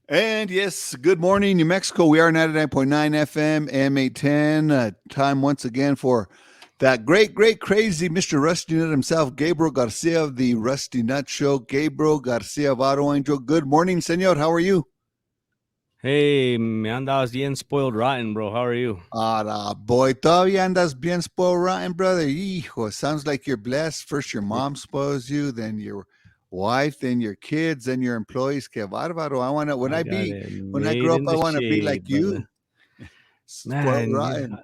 And yes, good morning, New Mexico. We are 99.9 FM, M810. Time once again for that great, crazy Mr. Rusty Nut himself, Gabriel Garcia of the Rusty Nut Show. Gabriel Garcia of Auto Angel. Good morning, senor. How are you? Hey, me andas bien spoiled rotten, bro. How are you? Ah, boy, todavía andas bien spoiled rotten, brother. Hijo, sounds like you're blessed. First, your Y- mom spoils you, then your wife, then your kids, then your employees. Que bárbaro. I want to, I got it when I made grow up, in I the want to be like shade, brother. you. Spoiled Man, rotten.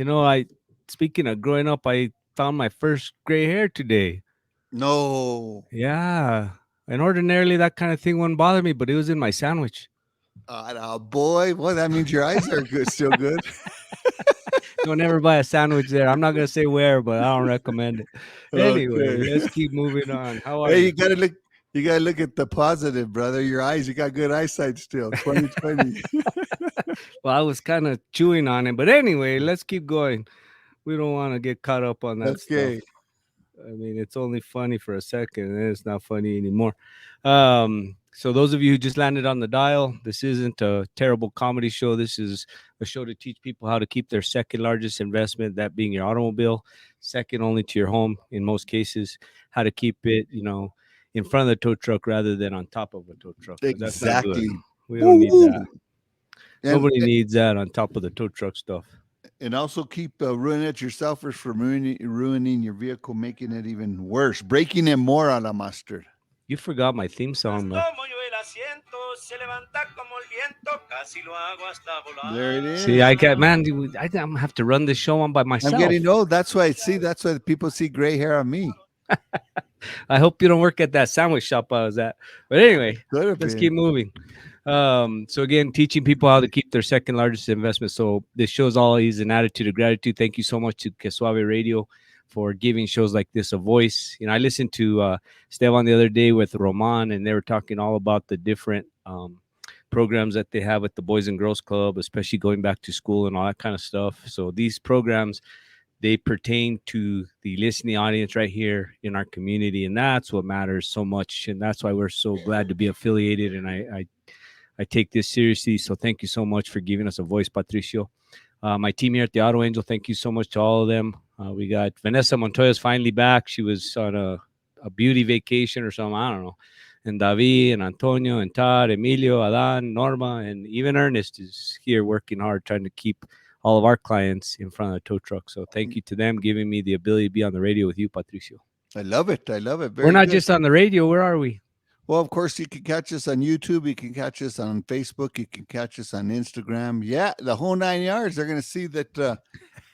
I speaking of growing up, I found my first gray hair today. No. Yeah, and ordinarily that kind of thing wouldn't bother me, but it was in my sandwich. Boy, that means your eyes are good, still good. Don't ever buy a sandwich there. I'm not gonna say where, but I don't recommend it. Anyway, Okay. let's keep moving on. How are Hey, you? you gotta look at the positive, brother. Your eyes, you got good eyesight still. 2020. Well, I was kind of chewing on it, but anyway, let's keep going. We don't want to get caught up on that stuff. Okay. I mean, it's only funny for a second, and then it's not funny anymore. So, those of you who just landed on the dial, this isn't a terrible comedy show. This is a show to teach people how to keep their second largest investment, that being your automobile, second only to your home in most cases, how to keep it, in front of the tow truck rather than on top of a tow truck, because that's not good. Exactly. We don't need that. Woo! And Nobody needs that on top of the tow truck stuff. and also keep ruining it yourself from ruining your vehicle, making it even worse, breaking it more a la mustard. You forgot my theme song, man. There it See, is. I got man. I'm gonna have to run this show on by I'm myself. getting old. That's why people see gray hair on me. I hope you don't work at that sandwich shop I was at. But anyway, Could have let's keep been. moving. So again, teaching people how to keep their second largest investment. So this shows always an attitude of gratitude. Thank you so much to Kesuave Radio for giving shows like this a voice. I listened to Esteban the other day with Roman, and they were talking all about the different programs that they have at the Boys and Girls Club, especially going back to school and all that kind of stuff. So these programs, they pertain to the listening audience right here in our community, and that's what matters so much, and that's why we're so glad to be affiliated. And I take this seriously, so thank you so much for giving us a voice, Patricio. My team here at the Auto Angel, thank you so much to all of them. We got Vanessa Montoya's finally back. She was on a beauty vacation or something, I don't know. And David and Antonio and Todd, Emilio, Adan, Norma, and even Ernest is here working hard trying to keep all of our clients in front of the tow truck. So thank you to them giving me the ability to be on the radio with you, Patricio. I love it. I love it. We're Very not good. just on the radio. Where are we? Well, of course, you can catch us on YouTube. You can catch us on Facebook. You can catch us on Instagram. Yeah, the whole 9 yards. They're going to see that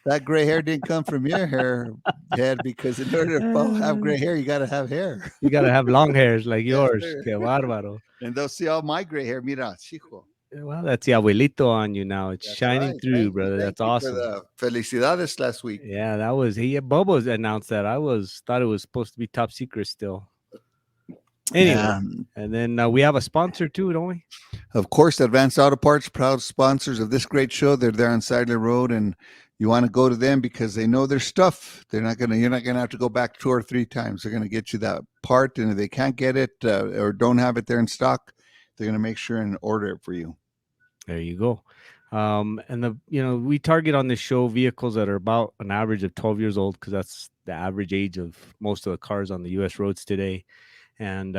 that gray hair didn't come from your hair head because in order to have gray hair, you got to have hair. You got to have long hairs like Yes, yours. sir. Que bárbaro. And they'll see all my gray hair. Mira, chico. Well, that's the abuelito on you now. It's That's shining right. through, Thank you. brother. Thank That's you for awesome. the felicidades last week. Yeah, that was he. Bobo's announced that. I was thought it was supposed to be top secret still. Anyway, Yeah. and then we have a sponsor too, don't we? Of course, Advanced Auto Parts, proud sponsors of this great show. They're there on Sadler Road, and you want to go to them because they know their stuff. You're not gonna have to go back 2 or 3 times. They're gonna get you that part, and if they can't get it or don't have it there in stock, they're gonna make sure and order it for you. There you go. And we target on this show vehicles that are about an average of 12 years old because that's the average age of most of the cars on the U.S. roads today. And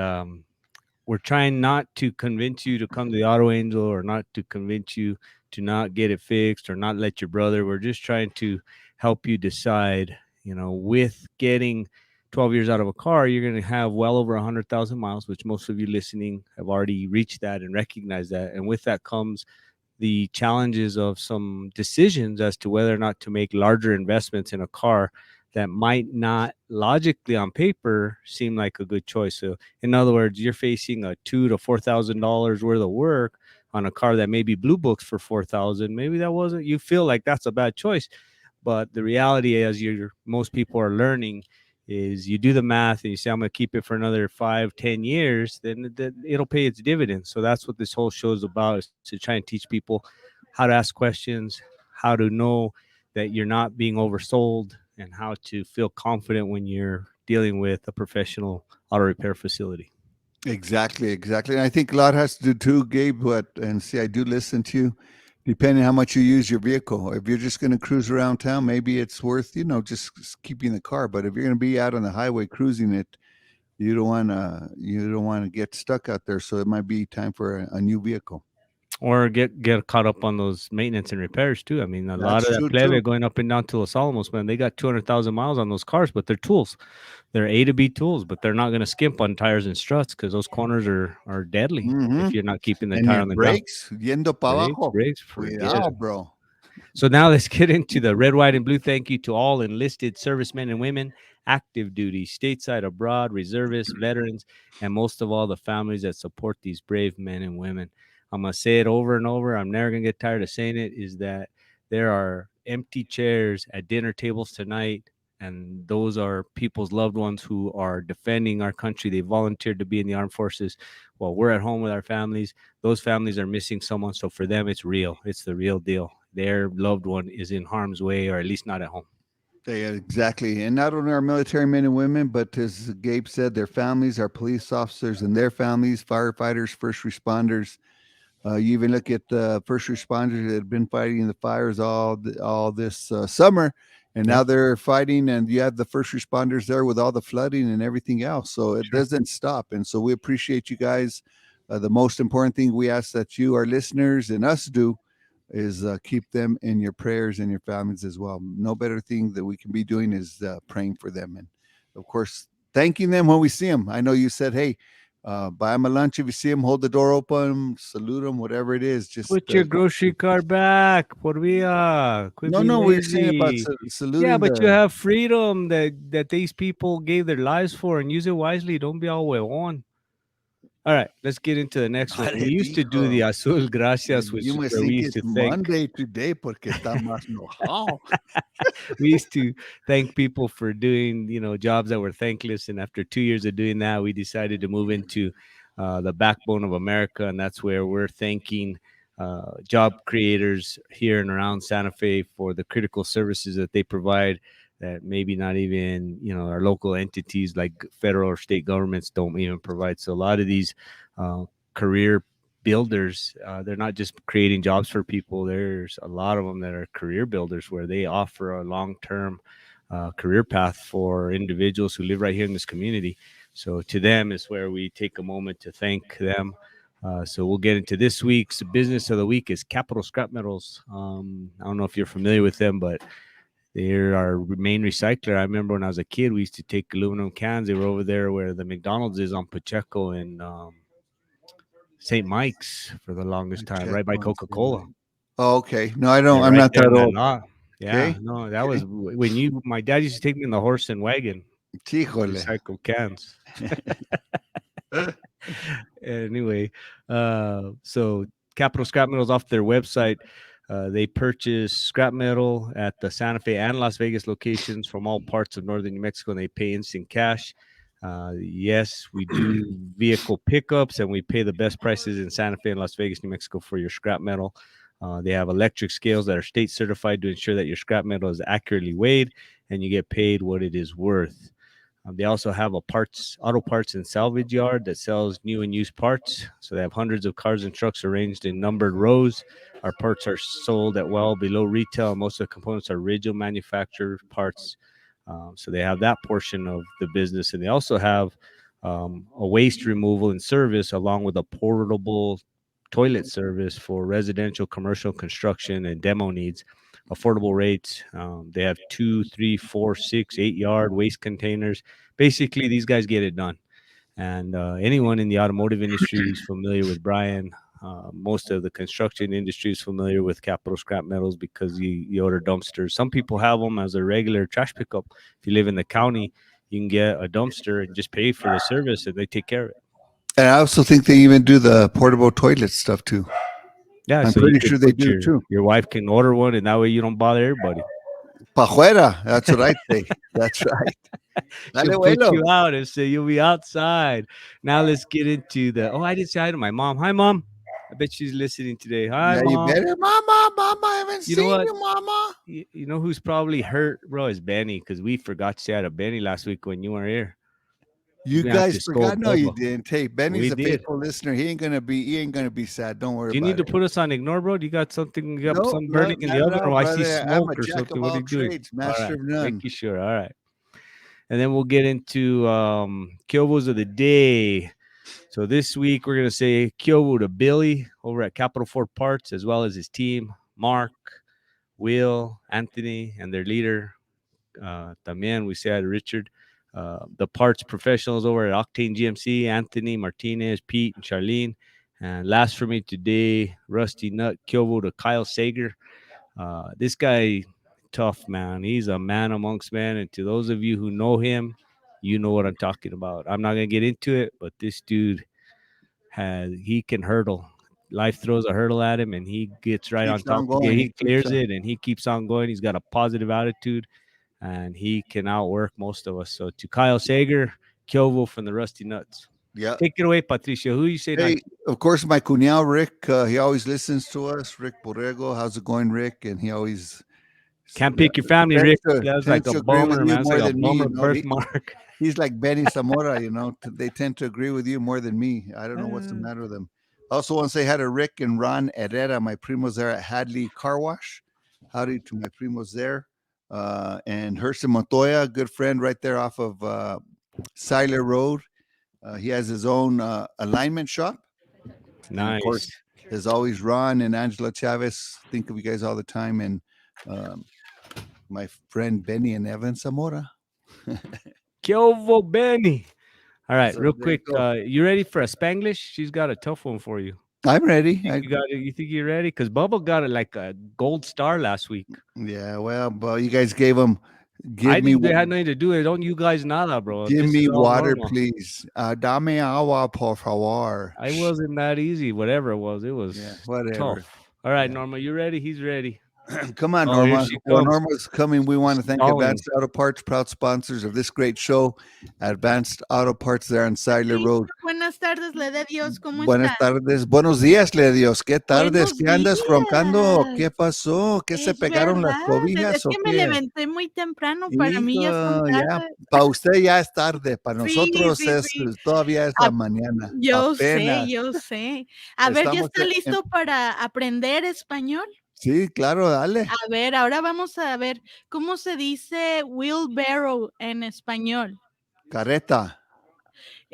we're trying not to convince you to come to the Auto Angel or not to convince you to not get it fixed or not let your brother. We're just trying to help you decide, with getting 12 years out of a car, you're going to have well over 100,000 miles, which most of you listening have already reached that and recognized that. And with that comes the challenges of some decisions as to whether or not to make larger investments in a car that might not logically on paper seem like a good choice. So in other words, you're facing a $2,000 to $4,000 worth of work on a car that maybe blue books for 4,000. Maybe that wasn't. You feel like that's a bad choice, but the reality, as most people are learning, is you do the math and you say I'm going to keep it for another 5-10 years, then it'll pay its dividends. So that's what this whole show is about: is to try and teach people how to ask questions, how to know that you're not being oversold, and how to feel confident when you're dealing with a professional auto repair facility. Exactly, exactly. And I think a lot has to do too, Gabe. What and see, I do listen to you. Depending how much you use your vehicle, if you're just going to cruise around town, maybe it's worth just keeping the car. But if you're going to be out on the highway cruising it, you don't want to get stuck out there. So it might be time for a new vehicle. Or get caught up on those maintenance and repairs too. I mean, a lot That's of that true plebe too. going up and down to Los Alamos, man, they got 200,000 miles on those cars, but they're tools. They're A to B tools, but they're not going to skimp on tires and struts because those corners are deadly Hmm. if you're not keeping the And tire your on the ground. brakes, yendo para abajo. Brakes, forget Cuidado, it. bro. So now let's get into the red, white, and blue. Thank you to all enlisted servicemen and women, active duty, stateside, abroad, reservists, veterans, and most of all, the families that support these brave men and women. I'm going to say it over and over. I'm never going to get tired of saying it is that there are empty chairs at dinner tables tonight. And those are people's loved ones who are defending our country. They volunteered to be in the armed forces while we're at home with our families. Those families are missing someone. So for them, it's real. It's the real deal. Their loved one is in harm's way or at least not at home. Exactly. And not only our military men and women, but as Gabe said, their families, our police officers and their families, firefighters, first responders. You even look at the first responders that have been fighting the fires all this summer, and Yep. now they're fighting, and you have the first responders there with all the flooding and everything else. So it Sure. doesn't stop, and so we appreciate you guys. The most important thing we ask that you, our listeners, and us do is keep them in your prayers and your families as well. No better thing that we can be doing is praying for them, and of course, thanking them when we see them. I know you said, "Hey, buy them a lunch if you see them. Hold the door open, salute them, whatever it is." Just Put your grocery cart back. Por via. Quit no, being no. We're saying about lazy. Yeah, saluting but you the. have freedom that these people gave their lives for and use it wisely. Don't be all huevón. All right, let's get into the next No one. We le used to do the dijo. Azul Gracias, You which is must where we think used it's to thank Monday today porque está más enojado. we used to thank people for doing jobs that were thankless, and after 2 years of doing that we decided to move into the backbone of America, and that's where we're thanking job creators here and around Santa Fe for the critical services that they provide that maybe not even our local entities like federal or state governments don't even provide. So a lot of these career builders, they're not just creating jobs for people. There's a lot of them that are career builders where they offer a long-term career path for individuals who live right here in this community. So to them is where we take a moment to thank them. So we'll get into this week's business of the week is Capital Scrap Metals. I don't know if you're familiar with them, but they're our main recycler. I remember when I was a kid, we used to take aluminum cans. They were over there where the McDonald's is on Pacheco and St. Mike's for the longest time, Check right by one, Coca see Cola. what Oh, okay. No, I don't. They're I'm right not there that in that old. lot. Yeah, Okay. no, that was Okay. when my dad used to take me in the horse and wagon to Híjole. recycle cans. Anyway, so Capital Scrap Metal's off their website. They purchase scrap metal at the Santa Fe and Las Vegas locations from all parts of northern New Mexico, and they pay instant cash. Yes, we do vehicle pickups, and we pay the best prices in Santa Fe and Las Vegas, New Mexico for your scrap metal. They have electric scales that are state certified to ensure that your scrap metal is accurately weighed and you get paid what it is worth. They also have a auto parts and salvage yard that sells new and used parts. So they have hundreds of cars and trucks arranged in numbered rows. Our parts are sold at well below retail, and most of the components are original manufacturer parts. So they have that portion of the business, and they also have a waste removal and service along with a portable toilet service for residential, commercial construction, and demo needs. Affordable rates. They have 2, 3, 4, 6, 8 yard waste containers. Basically, these guys get it done. And anyone in the automotive industry is familiar with Brian. Most of the construction industry is familiar with Capital Scrap Metals because you order dumpsters. Some people have them as a regular trash pickup. If you live in the county, you can get a dumpster and just pay for the service, and they take care of it. And I also think they even do the portable toilet stuff too. Yeah, I'm so you pretty could sure they put do too. your wife can order one, and that way you don't bother everybody. Pajuera. That's what I say. That's right. She'll Dale, put abuelo. you out and say you'll be outside. Now let's get into the. Oh, I didn't say hi to my mom. Hi, mom. I bet she's listening today. Hi, Yeah, you mom. better. Mama, mama, I haven't You know seen what? you, mama. You know who's probably hurt, bro? Is Benny, because we forgot to say hi to Benny last week when you weren't here. You We're gonna have guys to scold forgot? No, you Bubba. didn't. Hey, Benny's We a did. faithful listener. He ain't gonna be sad. Don't worry Do you about need to it. put us on ignore, bro? Do you got something? You got No, some no, burning in the not at oven, all, or I see brother. I'm a smoke or jack of something? What are all you doing? trades, All master right, of none. making sure. All right, and then we'll get into Kyovos of the day. So this week we're gonna say Kyovo to Billy over at Capital Ford Parts, as well as his team, Mark, Will, Anthony, and their leader. También we say hi to Richard. The parts professionals over at Octane GMC, Anthony, Martinez, Pete, and Charlene. And last for me today, Rusty Nut Kyovo to Kyle Sager. This guy, tough man. He's a man amongst men. And to those of you who know him, you know what I'm talking about. I'm not gonna get into it, but this dude he can hurdle. Life throws a hurdle at him, and he gets right on Keeps top. on going. He He keeps clears on. it, and he keeps on going. He's got a positive attitude, and he can outwork most of us. So to Kyle Sager, Kyovo from the Rusty Nuts. Yeah. Take it away, Patricia. Who you say? Hey, of course, my cuñado Rick. He always listens to us. Rick Borrego. How's it going, Rick? And he always Can't pick your family, Rick. That's like tends a to agree with bummer, you man. It's more like a than me. bummer You know, birthmark. he's like Benny Zamora. You know, they tend to agree with you more than me. I don't know what's the matter with them. I also want to say hi to Rick and Ron Herrera, my primos there at Hadley Car Wash. Howdy to my primos there. And Herson Montoya, good friend right there off of Siler Road. He has his own alignment shop. And of course, Nice. there's always Ron and Angela Chavez. Think of you guys all the time. And my friend Benny and Evan Zamora. Kyovo Benny. All right, So real there you quick. go. You ready for a Spanglish? She's got a tough one for you. I'm ready. You got it. You think you're ready? Because Bubba got it like a gold star last week. Yeah, well, but you guys gave him. I Give me, think they had nothing to do with it. Don't you guys nada, bro? give This me is all water, normal. please. Dame agua, por favor. I wasn't that easy. Whatever it was Yeah, whatever. tough. All right, Yeah. Norma, you ready? He's ready. Come on, Oh, here Norma. she Well, comes. Norma's coming. We want to thank Stalling. Advanced Auto Parts, proud sponsors of this great show. Advanced Auto Parts there on Siler Sí, Road. buenas tardes, le de Dios, ¿cómo Buenas está? tardes. Buenos días, le Dios. ¿Qué tardes? Buenos ¿Qué andas roncando? días. ¿Qué pasó? ¿Qué se Es pegaron las verdad, cobijas es o que me qué? levanté muy temprano, para mí ya son Hijo, ya, tarde. para usted ya es tarde, para Sí, nosotros sí, sí. todavía es la Ap mañana, yo sé, apenas. yo sé. A ver, ¿ya Estamos está listo para aprender español? sí, claro, dale. A ver, ahora vamos a ver cómo se dice wheelbarrow en español. Carreta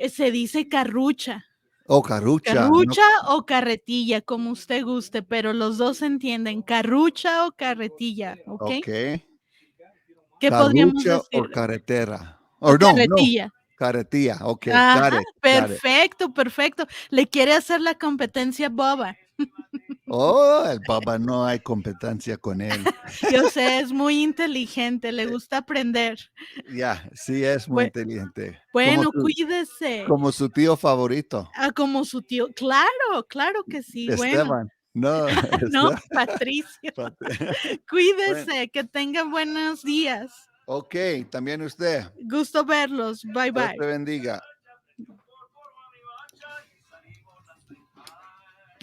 Se dice carrucha. o carrucha. Carrucha o carretilla, como usted guste, pero los dos se entienden, carrucha o carretilla, ¿ok? Ok. ¿Qué podríamos Carrucha o decir? carretera. O O no, carretilla. carretilla. Ok, Ajá, got it. perfecto, perfecto. Le quiere hacer la competencia Boba. Oh, el Baba no hay competencia con él. Yo sé, es muy inteligente, le gusta aprender. Ya, sí es muy inteligente. Bueno, cuídese. Como su tío favorito. Como su tío. Claro, claro que sí. Bueno. Esteban. No, no, Patricio. Bueno. Cuídese, que tenga buenos días. Ok, también usted. Gusto verlos. Bye, Dios bye. te bendiga.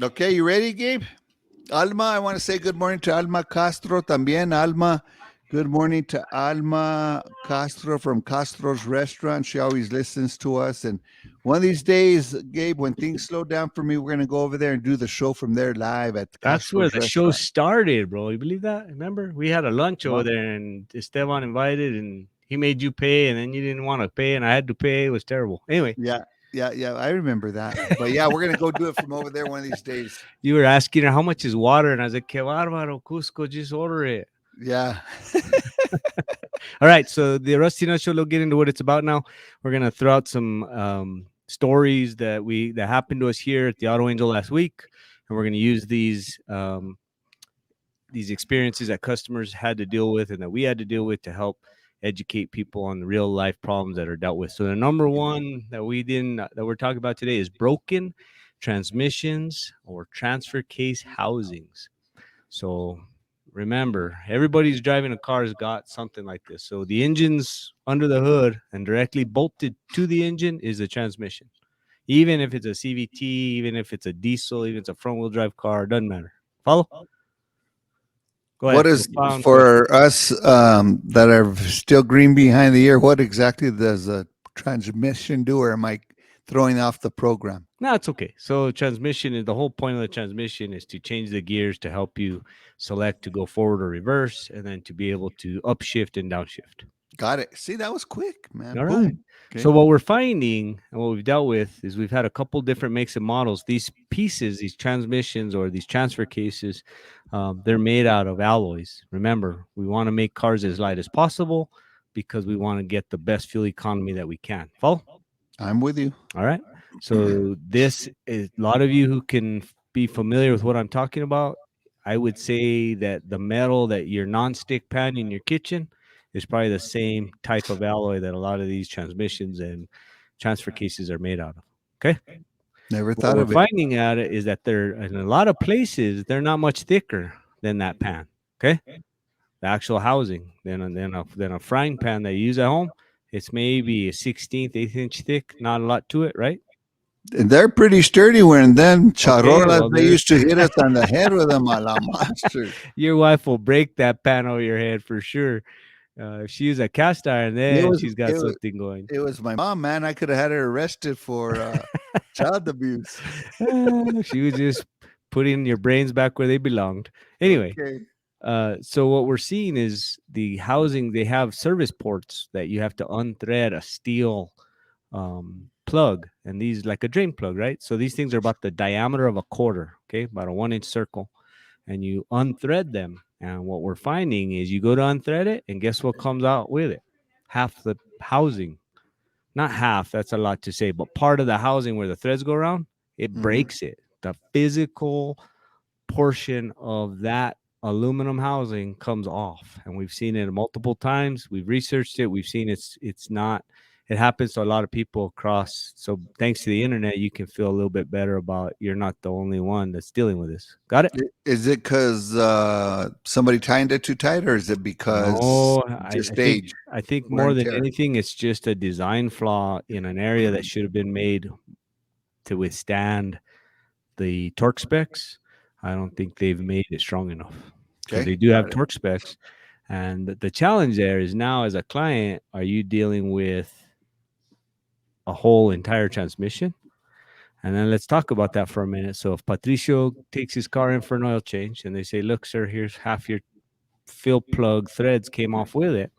Okay, you ready, Gabe? Alma, I want to say good morning to Alma Castro también. Alma, good morning to Alma Castro from Castro's Restaurant. She always listens to us. And one of these days, Gabe, when things slow down for me, we're going to go over there and do the show from there live at That's Castro's where the show Restaurant. started, bro. You believe that? Remember? We had a lunch over there, and Esteban invited, and he made you pay, and then you didn't want to pay, and I had to pay. It was terrible. Anyway. Yeah, I remember that. But yeah, we're going to go do it from over there one of these days. You were asking her how much is water, and I was like, que bárbaro, Cusco, just order it. Yeah. All right, so the Rusty Nut Show, we'll get into what it's about now. We're going to throw out some stories that happened to us here at the Auto Angel last week, and we're going to use these experiences that customers had to deal with and that we had to deal with to help educate people on the real life problems that are dealt with. So the number one that we're talking about today is broken transmissions or transfer case housings. So remember, everybody's driving a car has got something like this. So the engine's under the hood and directly bolted to the engine is the transmission. Even if it's a CVT, even if it's a diesel, even if it's a front wheel drive car, doesn't matter. Follow? Go ahead. What is for us that are still green behind the ear? What exactly does a transmission do, or am I throwing off the program? No, it's okay. So transmission is the whole point of the transmission is to change the gears to help you select to go forward or reverse, and then to be able to upshift and downshift. Got it. See, that was quick, man. All Boom. right. So what we're finding and what we've dealt with is we've had a couple different makes and models. These pieces, these transmissions or these transfer cases, they're made out of alloys. Remember, we want to make cars as light as possible because we want to get the best fuel economy that we can. Follow? I'm with you. All right. So this is a lot of you who can be familiar with what I'm talking about. I would say that the metal that your non-stick pan in your kitchen is probably the same type of alloy that a lot of these transmissions and transfer cases are made out of. Okay. Never What thought we're of it. finding at it is that they're in a lot of places, they're not much thicker than that pan. Okay. The actual housing, then a frying pan that you use at home, it's maybe a 16th, 1/8 inch thick, not a lot to it, right? And they're pretty sturdy when them charrolas, well, they they're- used to hit us on the head with them a la monster. Your wife will break that pan over your head for sure. If she used a cast iron, then was- she's got it was- something going. It was my mom, man. I could have had her arrested for child abuse. She was just putting your brains back where they belonged. Anyway, Okay. so what we're seeing is the housing, they have service ports that you have to unthread a steel plug, and these like a drain plug, right? So these things are about the diameter of a quarter, okay, about a 1-inch circle, and you unthread them. And what we're finding is you go to unthread it, and guess what comes out with it? Half the housing. Not half, that's a lot to say, but part of the housing where the threads go around, it Mhm. breaks it. The physical portion of that aluminum housing comes off, and we've seen it multiple times. We've researched it. We've seen it's not. It happens to a lot of people across. So thanks to the internet, you can feel a little bit better about you're not the only one that's dealing with this. Got it? Is it because somebody tied it too tight, or is it because No, just age? I think wear more and than tear? anything, it's just a design flaw in an area that should have been made to withstand the torque specs. I don't think they've made it strong enough. 'Cause Okay. they do have Got it. torque specs, and the challenge there is now as a client, are you dealing with a whole entire transmission? And then let's talk about that for a minute. So if Patricio takes his car in for an oil change and they say, look, sir, here's half your fill plug threads came off with it.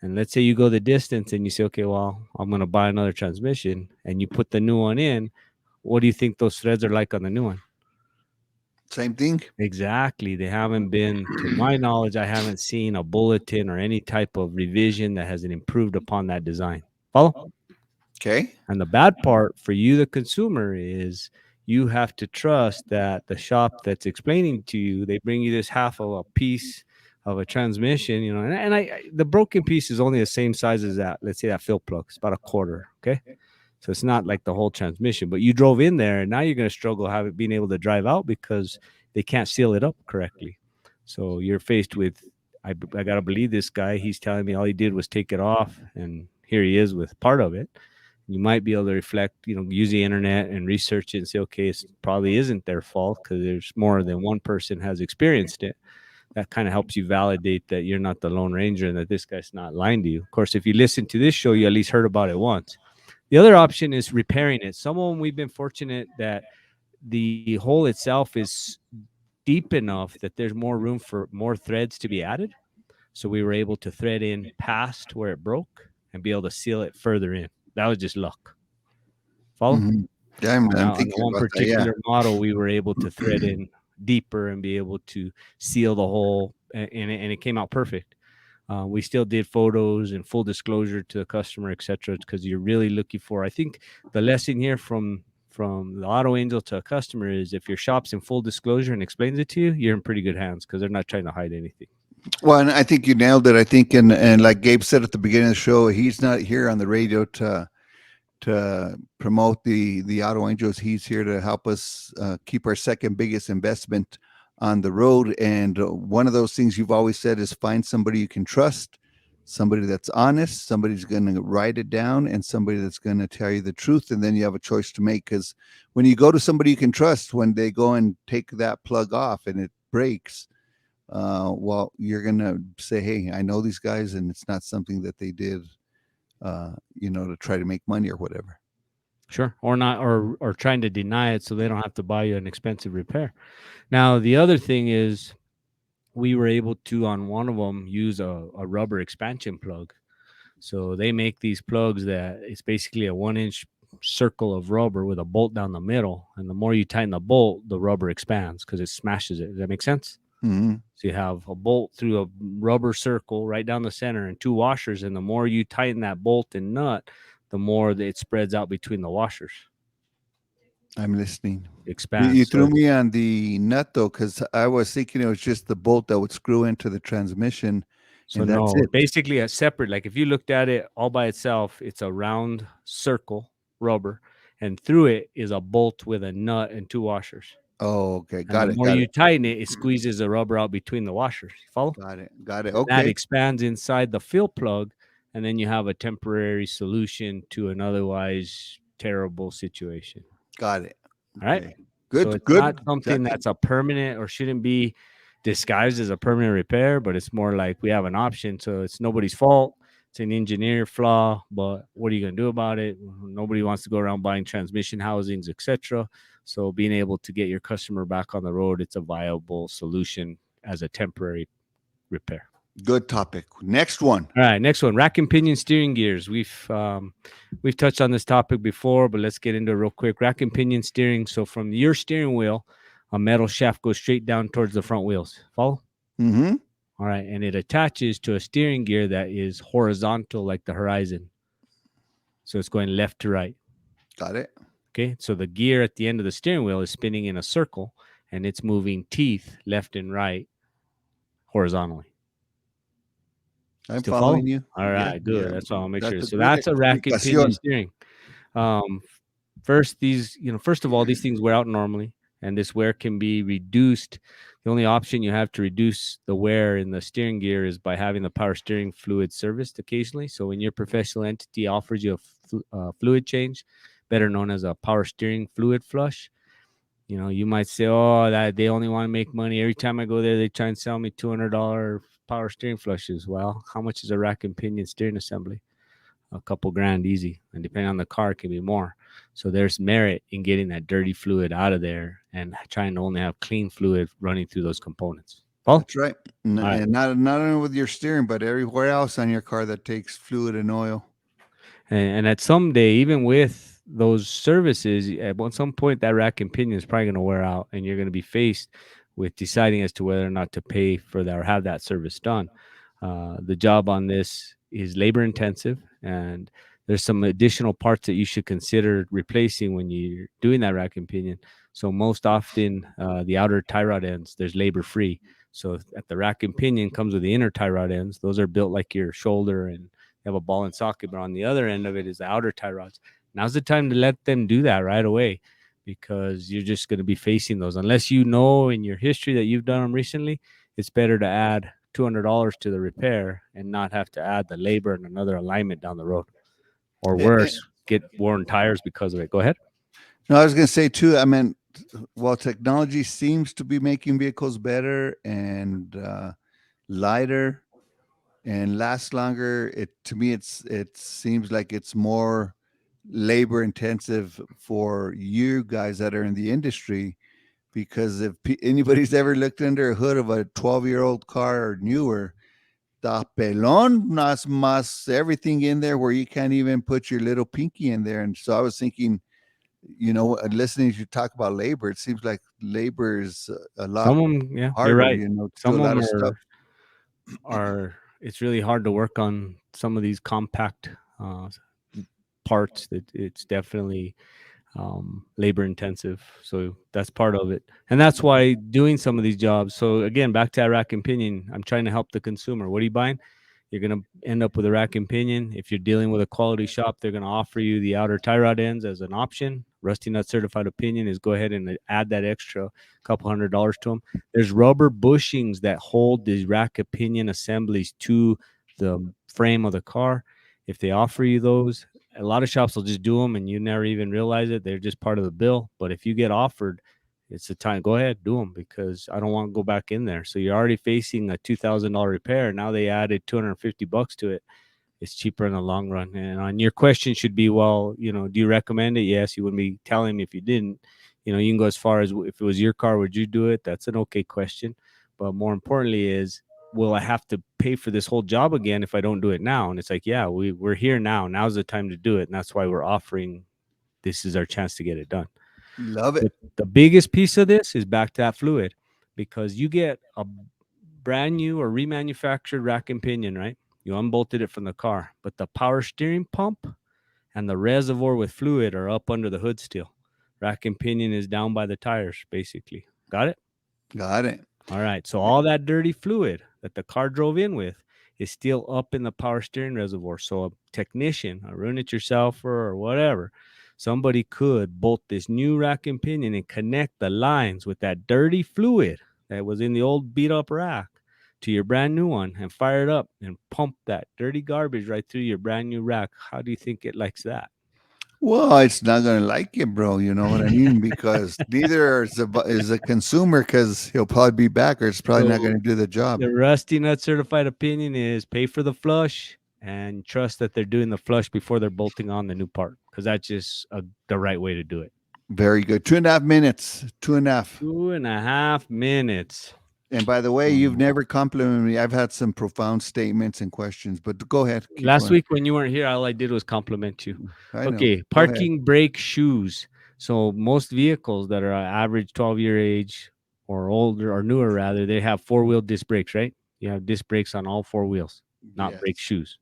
And let's say you go the distance and you say, okay, well, I'm going to buy another transmission, and you put the new one in. What do you think those threads are like on the new one? Same thing. Exactly. They haven't been, to my knowledge, I haven't seen a bulletin or any type of revision that has improved upon that design. Follow? Okay. And the bad part for you, the consumer, is you have to trust that the shop that's explaining to you, they bring you this half of a piece of a transmission, you know, and the broken piece is only the same size as that. Let's say that fill plug, it's about a quarter. Okay. So it's not like the whole transmission, but you drove in there and now you're going to struggle being able to drive out because they can't seal it up correctly. So you're faced with, I got to believe this guy. He's telling me all he did was take it off, and here he is with part of it. You might be able to reflect, you know, use the internet and research it and say, okay, it probably isn't their fault because there's more than one person has experienced it. That kind of helps you validate that you're not the Lone Ranger and that this guy's not lying to you. Of course, if you listen to this show, you at least heard about it once. The other option is repairing it. Some of them, we've been fortunate that the hole itself is deep enough that there's more room for more threads to be added. So we were able to thread in past where it broke and be able to seal it further in. That was just luck. Follow? Mhm. Yeah, I'm On the thinking one about that. Yeah. particular model, we were able to thread in deeper and be able to seal the hole, and it came out perfect. We still did photos and full disclosure to the customer, etc., because you're really looking for. I think the lesson here from the Auto Angel to a customer is if your shop's in full disclosure and explains it to you, you're in pretty good hands because they're not trying to hide anything. Well, and I think you nailed it. I think, and like Gabe said at the beginning of the show, he's not here on the radio to promote the Auto Angels. He's here to help us keep our second biggest investment on the road. And one of those things you've always said is find somebody you can trust, somebody that's honest, somebody's going to write it down, and somebody that's going to tell you the truth. And then you have a choice to make, because when you go to somebody you can trust, when they go and take that plug off and it breaks, well, you're going to say, hey, I know these guys, and it's not something that they did to try to make money or whatever. Sure. Or not, or trying to deny it so they don't have to buy you an expensive repair. Now, the other thing is we were able to, on one of them, use a rubber expansion plug. So they make these plugs that it's basically a 1-inch circle of rubber with a bolt down the middle. And the more you tighten the bolt, the rubber expands because it smashes it. Does that make sense? Mm-hmm. So you have a bolt through a rubber circle right down the center and 2 washers. And the more you tighten that bolt and nut, the more it spreads out between the washers. I'm listening. Expands. You threw me on the nut though, because I was thinking it was just the bolt that would screw into the transmission. So and that's no, it. basically a separate, like if you looked at it all by itself, it's a round circle rubber, and through it is a bolt with a nut and 2 washers. Oh, okay. And Got the it. more Got you it. tighten it, it squeezes the rubber out between the washers. You follow? Got it. Got it. And that Okay. expands inside the fill plug, and then you have a temporary solution to an otherwise terrible situation. Got it. All right. Okay. Good. So it's good. not something that's a permanent or shouldn't be disguised as a permanent repair, but it's more like we have an option. So it's nobody's fault. It's an engineer flaw, but what are you going to do about it? Nobody wants to go around buying transmission housings, etc. So being able to get your customer back on the road, it's a viable solution as a temporary repair. Good topic. Next one. All right, next one, rack and pinion steering gears. We've touched on this topic before, but let's get into it real quick. Rack and pinion steering. So from your steering wheel, a metal shaft goes straight down towards the front wheels. Follow? Mm-hmm. All right, and it attaches to a steering gear that is horizontal like the horizon. So it's going left to right. Got it. Okay, so the gear at the end of the steering wheel is spinning in a circle, and it's moving teeth left and right horizontally. I'm Still following follow? you. All right, Yeah, good. yeah. That's all I'll make sure. That's a So good that's a rack and pinion explicación. steering. First, first of all, these things wear out normally, and this wear can be reduced. The only option you have to reduce the wear in the steering gear is by having the power steering fluid serviced occasionally. So when your professional entity offers you a fluid change, better known as a power steering fluid flush, you might say, oh, that they only want to make money. Every time I go there, they try and sell me $200 power steering flushes. Well, how much is a rack and pinion steering assembly? A couple grand easy. And depending on the car, it can be more. So there's merit in getting that dirty fluid out of there and trying to only have clean fluid running through those components. Paul? That's right. And not only with your steering, but everywhere else on your car that takes fluid and oil. And at some day, even with those services, at some point, that rack and pinion is probably going to wear out, and you're going to be faced with deciding as to whether or not to pay for that or have that service done. The job on this is labor intensive, and there's some additional parts that you should consider replacing when you're doing that rack and pinion. So most often, the outer tie rod ends, there's labor free. So at the rack and pinion comes with the inner tie rod ends. Those are built like your shoulder and have a ball and socket, but on the other end of it is the outer tie rods. Now's the time to let them do that right away, because you're just going to be facing those. Unless you know in your history that you've done them recently, it's better to add $200 to the repair and not have to add the labor and another alignment down the road. Or worse, get worn tires because of it. Go ahead. No, I was going to say too, I mean, while technology seems to be making vehicles better and lighter and last longer, to me it seems like it's more labor intensive for you guys that are in the industry, because if anybody's ever looked under a hood of a 12-year-old car or newer, the pelon más everything in there where you can't even put your little pinky in there. And so I was thinking, listening to you talk about labor, it seems like labor is a lot harder, you're right. to Some do a of lot them of stuff. are it's really hard to work on some of these compact parts. That it's definitely labor intensive, so that's part of it, and that's why doing some of these jobs. So again, back to that rack and pinion, I'm trying to help the consumer. What are you buying? You're going to end up with a rack and pinion. If you're dealing with a quality shop, they're going to offer you the outer tie rod ends as an option. Rusty Nut certified opinion is go ahead and add that extra couple $100 to them. There's rubber bushings that hold these rack and pinion assemblies to the frame of the car. If they offer you those, a lot of shops will just do them and you never even realize it. They're just part of the bill. But if you get offered, it's the time. Go ahead, do them, because I don't want to go back in there. So you're already facing a $2,000 repair. Now they added $250 to it. it's cheaper in the long run. And on your question should be, well, do you recommend it? Yes, you wouldn't be telling me if you didn't. You can go as far as, if it was your car, would you do it? That's an okay question. But more importantly is, will I have to pay for this whole job again if I don't do it now? And it's like, yeah, we're here now. Now's the time to do it. And that's why we're offering, this is our chance to get it done. Love it. The biggest piece of this is back to that fluid, because you get a brand new or remanufactured rack and pinion, right? You unbolted it from the car, but the power steering pump and the reservoir with fluid are up under the hood still. Rack and pinion is down by the tires, basically. Got it? Got it. All right. So all that dirty fluid that the car drove in with is still up in the power steering reservoir. So a technician, a ruin it yourself or whatever, somebody could bolt this new rack and pinion and connect the lines with that dirty fluid that was in the old beat up rack to your brand new one and fire it up and pump that dirty garbage right through your brand new rack. How do you think it likes that? Well, it's not gonna like it, bro. You know what I mean? Because neither is a consumer, because he'll probably be back, or it's probably not So going to do the job. the Rusty Nut certified opinion is pay for the flush and trust that they're doing the flush before they're bolting on the new part, because that's just the right way to do it. Very good. 2.5 minutes. 2.5. 2.5 minutes. And by the way, you've never complimented me. I've had some profound statements and questions, but go ahead. Keep Last going. week when you weren't here, all I did was compliment you. I know. Okay, Go ahead. parking brake shoes. So most vehicles that are average 12-year age or older or newer, rather, they have four-wheel disc brakes, right? You have disc brakes on all four wheels, not Yes. brake shoes.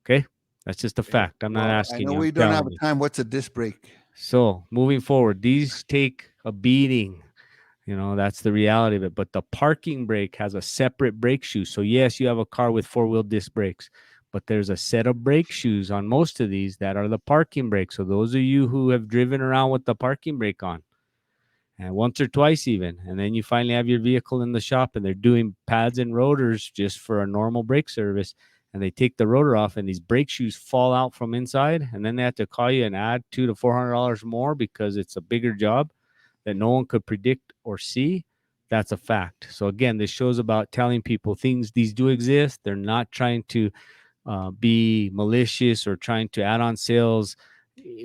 Okay, that's just a fact. I'm not Well, asking I know you. we I'm don't have telling you. time. What's a disc brake? So moving forward, these take a beating. That's the reality of it. But the parking brake has a separate brake shoe. So yes, you have a car with four-wheel disc brakes, but there's a set of brake shoes on most of these that are the parking brakes. So those of you who have driven around with the parking brake on, and once or twice even, and then you finally have your vehicle in the shop and they're doing pads and rotors just for a normal brake service, and they take the rotor off and these brake shoes fall out from inside, and then they have to call you and add $200 to $400 more because it's a bigger job that no one could predict or see. That's a fact. So again, this show's about telling people things, these do exist. They're not trying to be malicious or trying to add on sales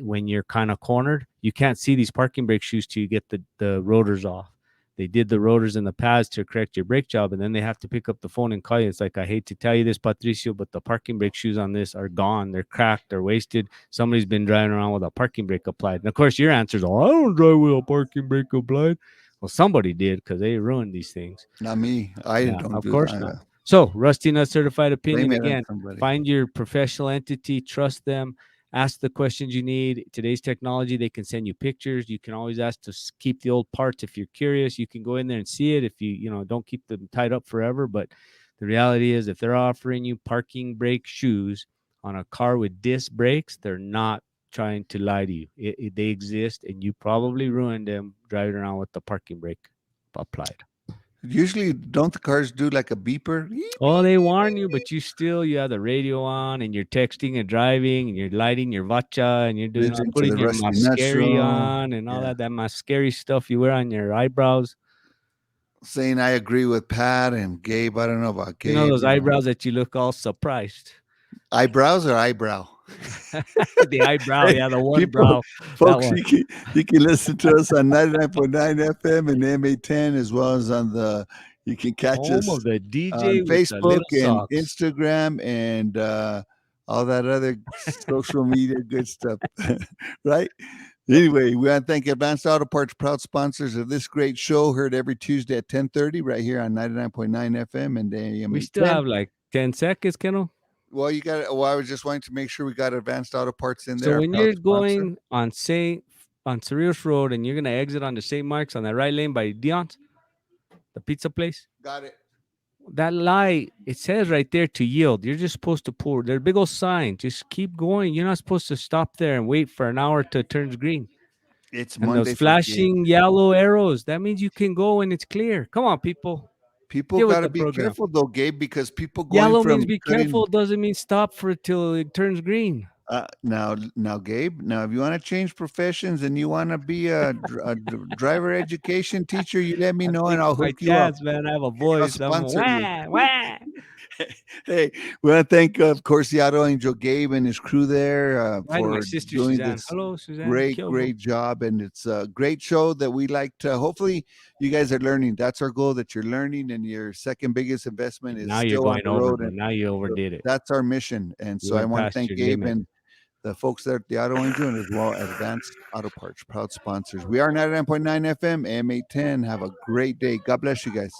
when you're kind of cornered. You can't see these parking brake shoes till you get the rotors off. They did the rotors and the pads to correct your brake job, and then they have to pick up the phone and call you. It's like, I hate to tell you this, Patricio, but the parking brake shoes on this are gone. They're cracked. They're wasted. Somebody's been driving around with a parking brake applied. And of course, your answer is, oh, I don't drive with a parking brake applied. Well, somebody did, because they ruined these things. Not me. I Yeah, don't of do course that. not. So, Rusty Nut certified opinion, Blame it on again, somebody. find your professional entity, trust them, ask the questions you need. Today's technology, they can send you pictures. You can always ask to keep the old parts if you're curious. You can go in there and see it if you don't keep them tied up forever. But the reality is, if they're offering you parking brake shoes on a car with disc brakes, they're not trying to lie to you. They exist, and you probably ruined them driving around with the parking brake applied. Usually, don't the cars do like a beeper? Oh, they warn you, but you have the radio on and you're texting and driving and you're lighting your vatcha and you're doing Listen to putting the your Rusty Nut mascara Show. on and all Yeah. that mascara stuff you wear on your eyebrows. Saying I agree with Pat and Gabe. I don't know about Gabe. Those eyebrows that you look all surprised. Eyebrows or eyebrow? The eyebrow, Hey, yeah, the one people, brow. folks, one. you can listen to us on 99.9 FM and MA10, as well as on you can catch Home us of the on DJ with the Facebook little and socks. Instagram and all that other social media good stuff, right? Anyway, we want to thank Advanced Auto Parts, proud sponsors of this great show, heard every Tuesday at 10:30 right here on 99.9 FM and AM. We still have like 10 seconds, Kennel. Well, you got. Well, I was just wanting to make sure we got Advanced Auto Parts in there. So when you're going on Cerritos Road and you're gonna exit onto St. Mark's on that right lane by Dion's, the pizza place, got it. that light, it says right there to yield. You're just supposed to pull. There's a big old sign. Just keep going. You're not supposed to stop there and wait for an hour till it turns green. It's And Monday. those flashing yellow arrows, that means you can go when it's clear. Come on, people. People Get with got to the be program. careful though, Gabe, because people going Yellow from means be careful. Doesn't mean stop for it till it turns green. Now, Gabe. Now, if you want to change professions and you want to be a driver education teacher, you let me know and I'll hook you up. Man, I have a voice. I'm wah, wah. Hey, we want to thank, of course, the Auto Angel Gabe and his crew there Hi to my for sister doing Suzanne. this Hello, Suzanne. great, Kyogo. great job. And it's a great show that we like to, hopefully you guys are learning. That's our goal, that you're learning, and your second biggest investment is Now you're still on going the over, road. bro. And Now you so overdid it. that's our mission. And You so I went want to past thank your Gabe limit. and the folks there at the Auto Angel, and as well Advanced Auto Parts, proud sponsors. We are 99.9 FM, AM 810. Have a great day. God bless you guys.